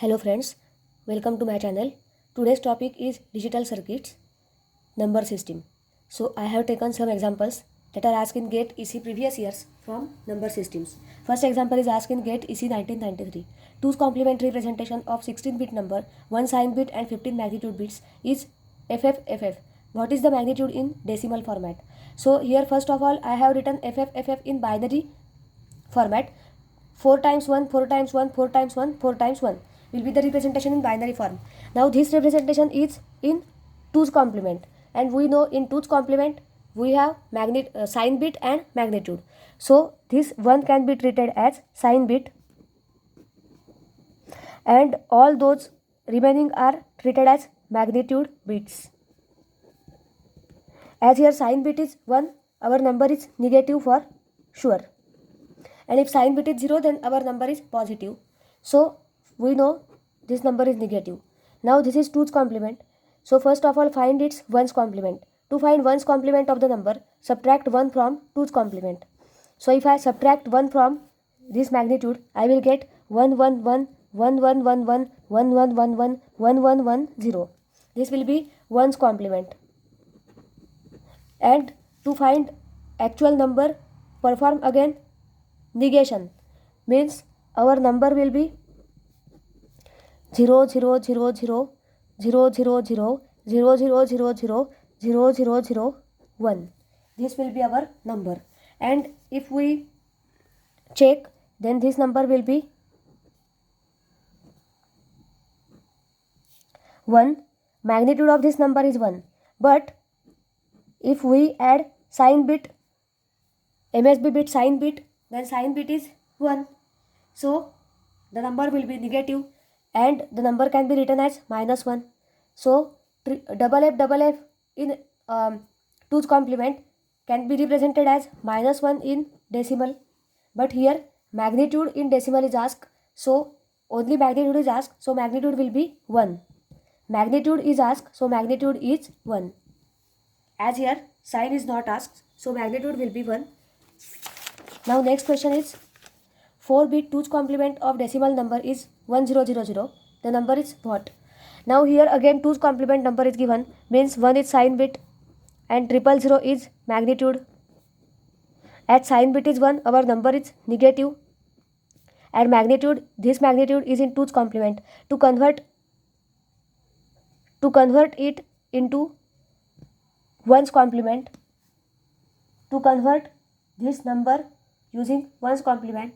Hello friends, welcome to my channel. Today's topic is digital circuits, number system. So I have taken some examples that are asked in GATE EC previous years from number systems. First example is asked in GATE EC 1993. 2's complement representation of 16-bit number, 1 sign bit and 15 magnitude bits is FFFF. What is the magnitude in decimal format? So here first of all I have written FFFF in binary format. 4 times 1, 4 times 1, 4 times 1, 4 times 1 will be the representation in binary form. Now this representation is in 2's complement, and we know in 2's complement we have sign bit and magnitude. So this 1 can be treated as sign bit and all those remaining are treated as magnitude bits. As here sign bit is 1, our number is negative for sure. And if sign bit is 0, then our number is positive. So we know this number is negative. Now this is 2's complement. So first of all find its 1's complement. To find 1's complement of the number, subtract 1 from 2's complement. So if I subtract 1 from this magnitude, I will get 1 1 1 1 1 1 1 1 1 1 1 1 1 1 0. This will be 1's complement. And to find actual number, perform again negation, means our number will be 0 0 0 0 0 0 0 0 0 0 0 0 0 0 1. This will be our number, and if we check, then this number will be 1. Magnitude of this number is 1, but if we add sign bit, MSB bit, sign bit, then sign bit is 1. So the number will be negative and the number can be written as -1. So double F in 2's complement can be represented as -1 in decimal. But here magnitude in decimal is asked, so only magnitude is asked, so magnitude will be 1. Magnitude is asked, so magnitude is 1. As here sign is not asked, so magnitude will be 1. Now next question is 4-bit 2's complement of decimal number is 1000. The number is what? Now here again 2's complement number is given, means 1 is sign bit and 000 is magnitude. As sign bit is 1, our number is negative, and magnitude, this magnitude is in 2's complement. To convert it into 1's complement, to convert this number using 1's complement,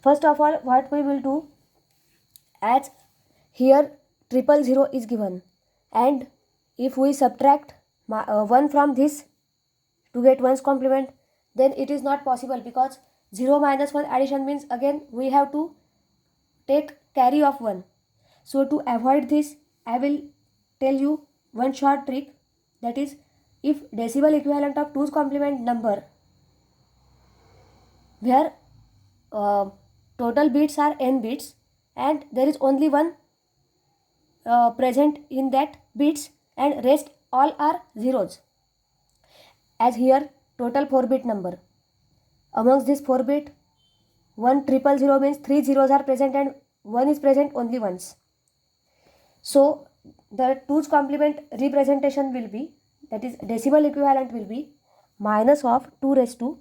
first of all what we will do, as here 000 is given, and if we subtract 1 from this to get 1's complement, then it is not possible, because 0 minus 1 addition means again we have to take carry of 1. So to avoid this, I will tell you one short trick, that is, if decimal equivalent of 2's complement number where total bits are n bits and there is only one present in that bits and rest all are zeros, as here total 4-bit number, amongst this 4-bit 1000 means 3 zeros are present and 1 is present only once. So the 2's complement representation will be, that is decimal equivalent will be minus of 2 raised to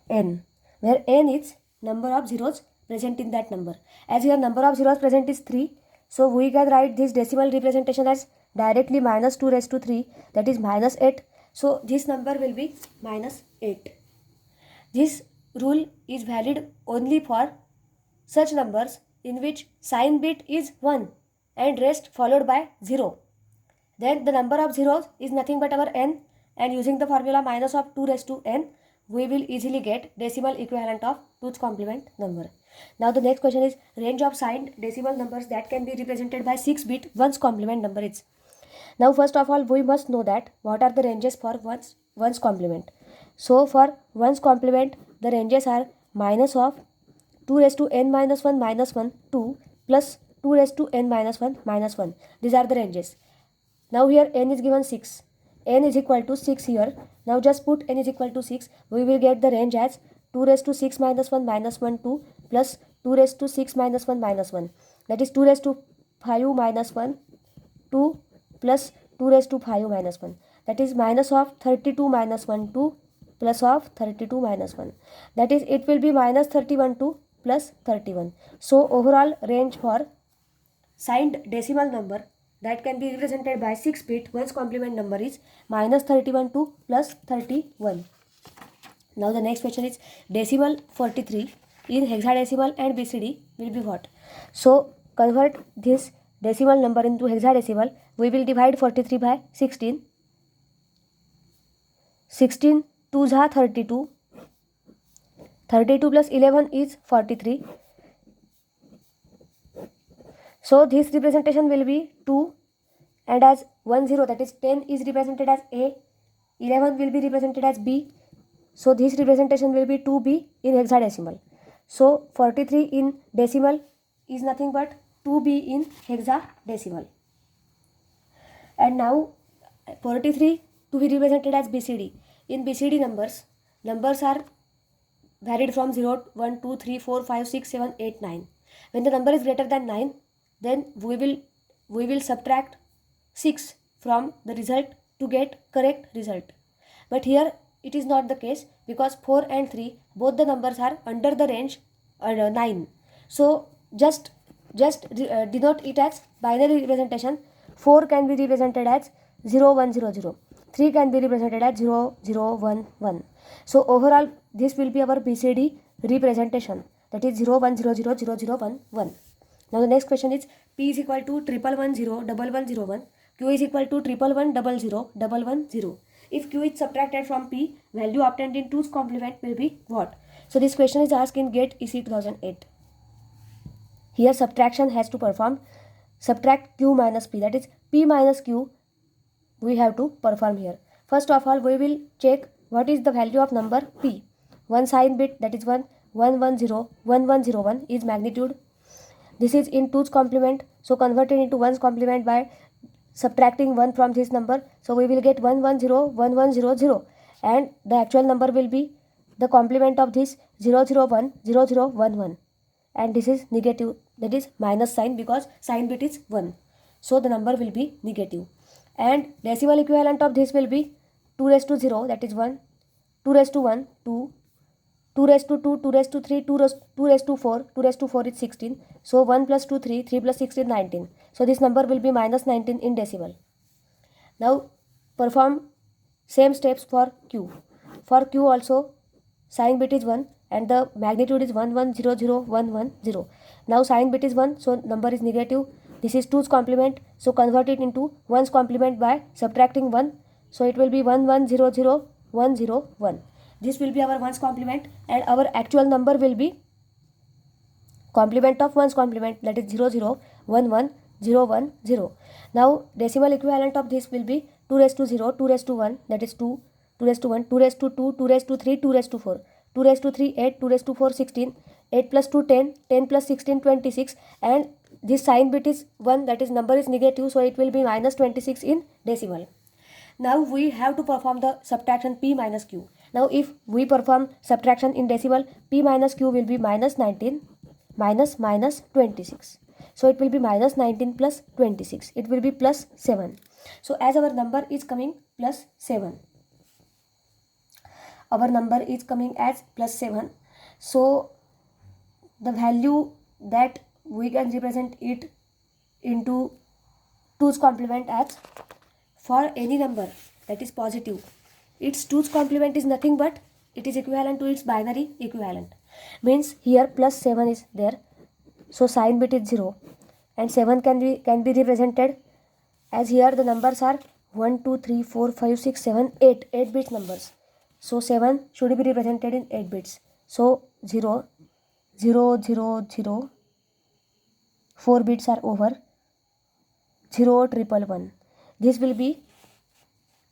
n, where n is number of zeros present in that number. As here number of zeros present is 3, so we can write this decimal representation as directly minus 2 raised to 3, that is minus 8. So this number will be minus 8. This rule is valid only for such numbers in which sign bit is 1 and rest followed by 0. Then the number of zeros is nothing but our n, and using the formula minus of 2 raised to n, we will easily get decimal equivalent of 2's complement number. Now the next question is range of signed decimal numbers that can be represented by 6-bit 1's complement number is. Now first of all we must know that what are the ranges for 1's complement. So for 1's complement the ranges are minus of 2 raised to n minus 1 minus 1 2 plus 2 raised to n minus 1 minus 1. These are the ranges. Now here n is given 6. N is equal to 6 here. Now just put n is equal to 6. We will get the range as 2 raised to 6 minus 1 minus 1 2 plus 2 raised to 6 minus 1 minus 1. That is 2 raised to 5 minus 1, 2 plus 2 raised to 5 minus 1. That is minus of 32 minus 1, 2 plus of 32 minus 1. That is, it will be minus 31 to plus 31. So overall range for signed decimal number that can be represented by 6 bit ones complement number is minus 31 to plus 31. Now the next question is decimal 43 in hexadecimal and BCD will be what? So convert this decimal number into hexadecimal. We will divide 43 by 16. 16 2s are 32. 32 plus 11 is 43. So this representation will be 2, and as 1 0, that is 10 is represented as A, 11 will be represented as B. So this representation will be 2B in hexadecimal. So 43 in decimal is nothing but 2B in hexadecimal. And now 43 to be represented as BCD. In BCD numbers are varied from 0, 1, 2, 3, 4, 5, 6, 7, 8, 9. When the number is greater than 9, then we will subtract 6 from the result to get correct result. But here it is not the case, because 4 and 3 both the numbers are under the range 9. So just denote it as binary representation. 4 can be represented as 0 1 0 0. 3 can be represented as 0 0 1 1. So overall this will be our BCD representation, that is 0 1 0 0 0 0 1 1. Now the next question is P is equal to 1110 1101. Q is equal to 1111 111 If Q is subtracted from P, value obtained in 2's complement will be what? So this question is asked in GATE EC 2008. Here subtraction has to perform. Subtract Q minus P, that is P minus Q we have to perform here. First of all, we will check what is the value of number P. One sign bit, that is 1 110 1101 is magnitude. This is in 2's complement, so convert it into 1's complement by subtracting 1 from this number. So we will get 110 1100, and the actual number will be the complement of this 001 0011, and this is negative, that is minus sign, because sign bit is 1. So the number will be negative. And decimal equivalent of this will be 2 raised to 0, that is 1, 2 raised to 1 2, 2 raised to 2 2 raised to 3 2 raised to 4 2 raised to 4 is 16. So 1 plus 2 3 3 plus 6 is 19. So this number will be minus 19 in decimal. Now perform same steps for Q. For Q also sign bit is 1 and the magnitude is 1100 Now sign bit is 1, so number is negative. This is 2's complement, so convert it into 1's complement by subtracting 1. So it will be 1100 This will be our 1's complement, and our actual number will be complement of 1's complement, that is 0011010. Now decimal equivalent of this will be 2 raised to 0, 2 raised to 1, that is 2, 2 raised to 1, 2 raised to 2, 2 raised to 3, 2 raised to 4, 2 raised to 3 8, 2 raised to 4 16, 8 plus 2 10, 10 plus 16 26, and this sign bit is 1, that is number is negative, so it will be minus 26 in decimal. Now we have to perform the subtraction P minus Q. Now if we perform subtraction in decimal, P minus Q will be minus 19 minus 26. So it will be minus 19 plus 26. It will be plus 7. So as our number is coming plus 7. Our number is coming as plus 7. So the value that we can represent it into 2's complement as, for any number that is positive, its 2's complement is nothing but it is equivalent to its binary equivalent. Means here plus 7 is there, so sign bit is 0, and 7 can be represented as, here the numbers are 1 2 3 4 5 6 7 8 bits numbers. So 7 should be represented in 8 bits. So 0 0 0 0, 4 bits are over, 0 1 1. This will be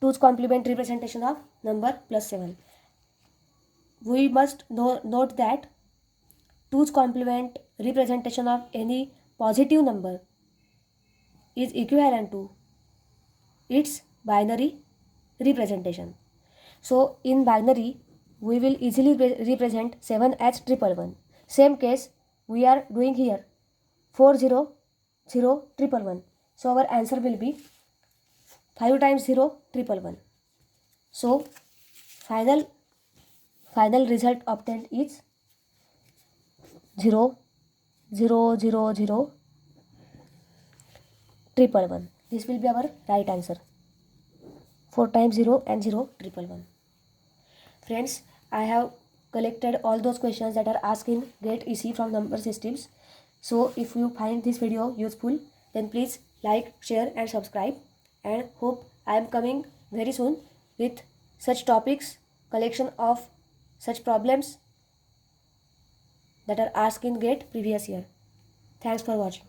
2's complement representation of number plus 7. We must note that 2's complement representation of any positive number is equivalent to its binary representation. So in binary we will easily represent 7 as 111. Same case we are doing here 400,111. So our answer will be 5 times 0, 111. So final result obtained is 0, 0, 0, 0, 111. This will be our right answer. 4 times 0 and 0, 111. Friends, I have collected all those questions that are asked in GATE EC from number systems. So if you find this video useful, then please like, share and subscribe, and hope I am coming very soon with such topics, collection of such problems that are asked in GATE previous year. Thanks for watching.